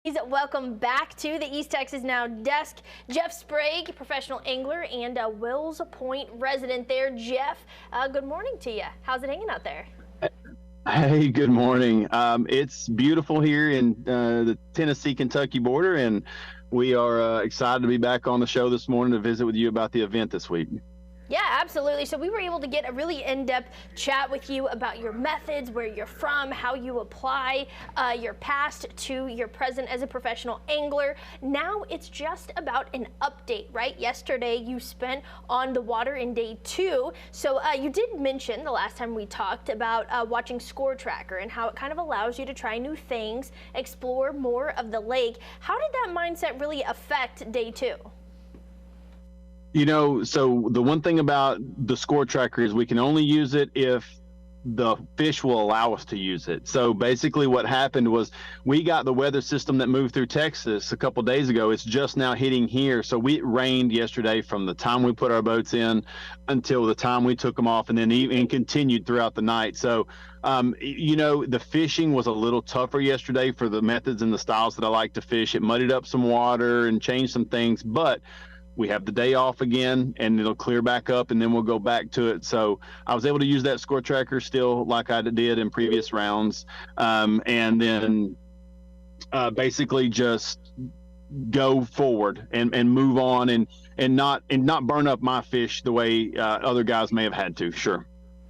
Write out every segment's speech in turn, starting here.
Welcome back to the East Texas Now desk. Jeff Sprague, professional angler and Wills Point resident there. Jeff, good morning to you. How's it hanging out there? Hey, good morning. It's beautiful here in the Tennessee-Kentucky border, and we are excited to be back on the show this morning to visit with you about the event this week. Yeah, absolutely. So we were able to get a really in-depth chat with you about your methods, where you're from, how you apply your past to your present as a professional angler. Now it's just about an update, right? Yesterday you spent on the water in day 2. So you did mention the last time we talked about watching Score Tracker and how it kind of allows you to try new things, explore more of the lake. How did that mindset really affect day 2? So the one thing about the Score Tracker is we can only use it if the fish will allow us to use it. So basically what happened was we got the weather system that moved through Texas a couple days ago. It's just now hitting here. So it rained yesterday from the time we put our boats in until the time we took them off, and then even continued throughout the night. So the fishing was a little tougher yesterday for the methods and the styles that I like to fish. It muddied up some water and changed some things, but we have the day off again, and it'll clear back up, and then we'll go back to it. So I was able to use that Score Tracker still like I did in previous rounds, and then basically just go forward and move on and not burn up my fish the way other guys may have had to. Sure.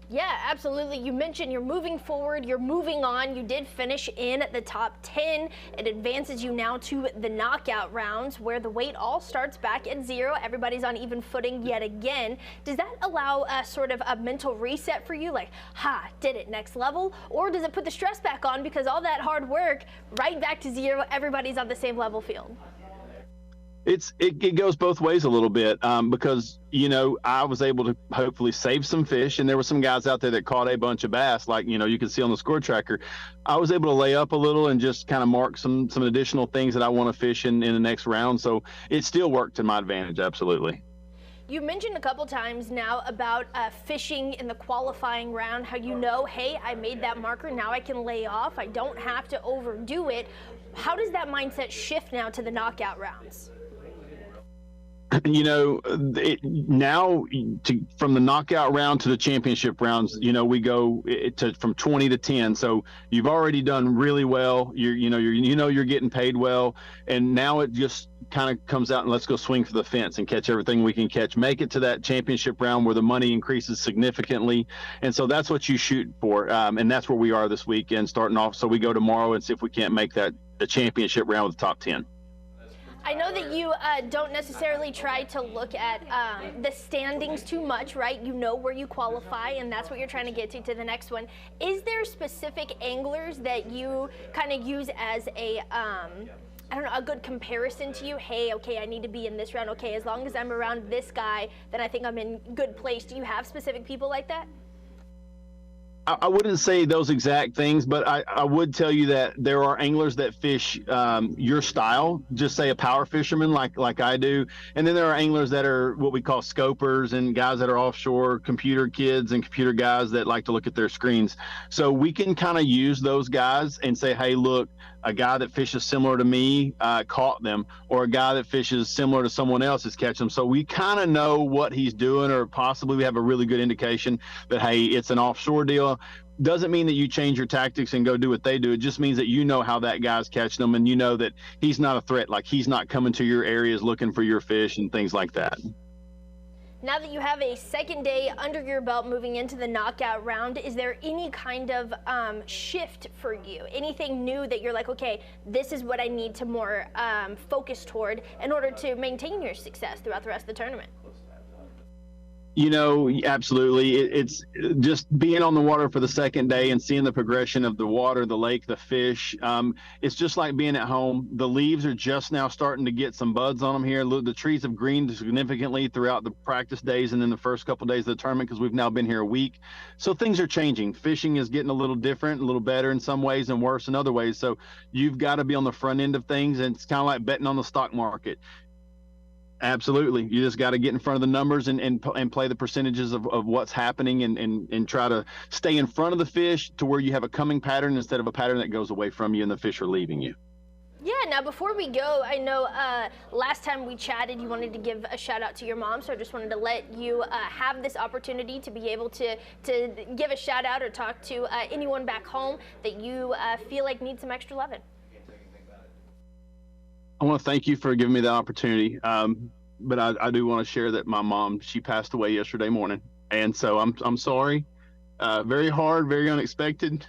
Yeah, absolutely. You mentioned you're moving forward, you're moving on. You did finish in the top 10. It advances you now to the knockout rounds, where the weight all starts back at 0. Everybody's on even footing yet again. Does that allow a sort of a mental reset for you? Like, did it, next level? Or does it put the stress back on because all that hard work, right back to 0, everybody's on the same level field? It goes both ways a little bit, because I was able to hopefully save some fish, and there were some guys out there that caught a bunch of bass, like you can see on the Score Tracker. I was able to lay up a little and just kind of mark some additional things that I want to fish in the next round. So it still worked to my advantage, absolutely. You mentioned a couple times now about fishing in the qualifying round, how hey, I made that marker, now I can lay off, I don't have to overdo it. How does that mindset shift now to the knockout rounds? From the knockout round to the championship rounds, we go from 20 to 10. So you've already done really well. You're getting paid well, and now it just kind of comes out and let's go swing for the fence and catch everything we can catch. Make it to that championship round where the money increases significantly, and so that's what you shoot for. And that's where we are this weekend, starting off. So we go tomorrow and see if we can't make the championship round with the top 10. I know that you don't necessarily try to look at the standings too much, right? You know where you qualify, and that's what you're trying to get to the next one. Is there specific anglers that you kind of use as a good comparison to you? Hey, okay, I need to be in this round. Okay, as long as I'm around this guy, then I think I'm in good place. Do you have specific people like that? I wouldn't say those exact things, but I would tell you that there are anglers that fish your style, just say a power fisherman like I do. And then there are anglers that are what we call scopers, and guys that are offshore, computer kids and computer guys that like to look at their screens. So we can kind of use those guys and say, hey, look, a guy that fishes similar to me caught them, or a guy that fishes similar to someone else is catching them. So we kind of know what he's doing, or possibly we have a really good indication that, hey, it's an offshore deal. Doesn't mean that you change your tactics and go do what they do. It just means that you know how that guy's catching them, and you know that he's not a threat. Like, he's not coming to your areas looking for your fish and things like that. Now that you have a second day under your belt moving into the knockout round, is there any kind of shift for you? Anything new that you're like, okay, this is what I need to more focus toward in order to maintain your success throughout the rest of the tournament? Absolutely. It's just being on the water for the second day and seeing the progression of the water, the lake, the fish. It's just like being at home. The leaves are just now starting to get some buds on them here. The trees have greened significantly throughout the practice days and then the first couple of days of the tournament, because we've now been here a week. So things are changing. Fishing is getting a little different, a little better in some ways and worse in other ways. So you've got to be on the front end of things, and it's kind of like betting on the stock market. Absolutely. You just got to get in front of the numbers and play the percentages of what's happening and try to stay in front of the fish to where you have a coming pattern instead of a pattern that goes away from you and the fish are leaving you. Yeah, now before we go, I know last time we chatted, you wanted to give a shout out to your mom, so I just wanted to let you have this opportunity to be able to give a shout out or talk to anyone back home that you feel like needs some extra loving. I want to thank you for giving me the opportunity. But I do want to share that my mom, she passed away yesterday morning. And so I'm sorry. Very hard, very unexpected.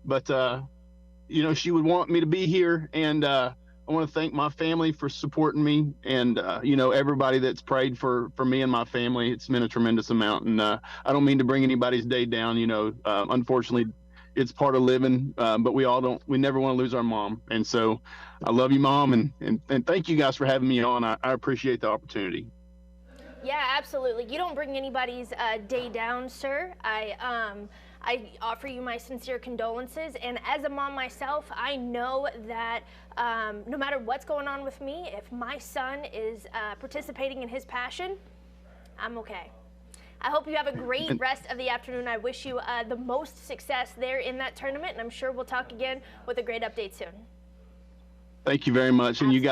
But, she would want me to be here. And I want to thank my family for supporting me and, everybody that's prayed for me and my family. It's been a tremendous amount. And I don't mean to bring anybody's day down. Unfortunately, it's part of living, but we never want to lose our mom. And so I love you, Mom. And thank you guys for having me on. I appreciate the opportunity. Yeah, absolutely. You don't bring anybody's day down, sir. I offer you my sincere condolences. And as a mom myself, I know that no matter what's going on with me, if my son is participating in his passion, I'm okay. I hope you have a great rest of the afternoon. I wish you the most success there in that tournament, and I'm sure we'll talk again with a great update soon. Thank you very much. And you guys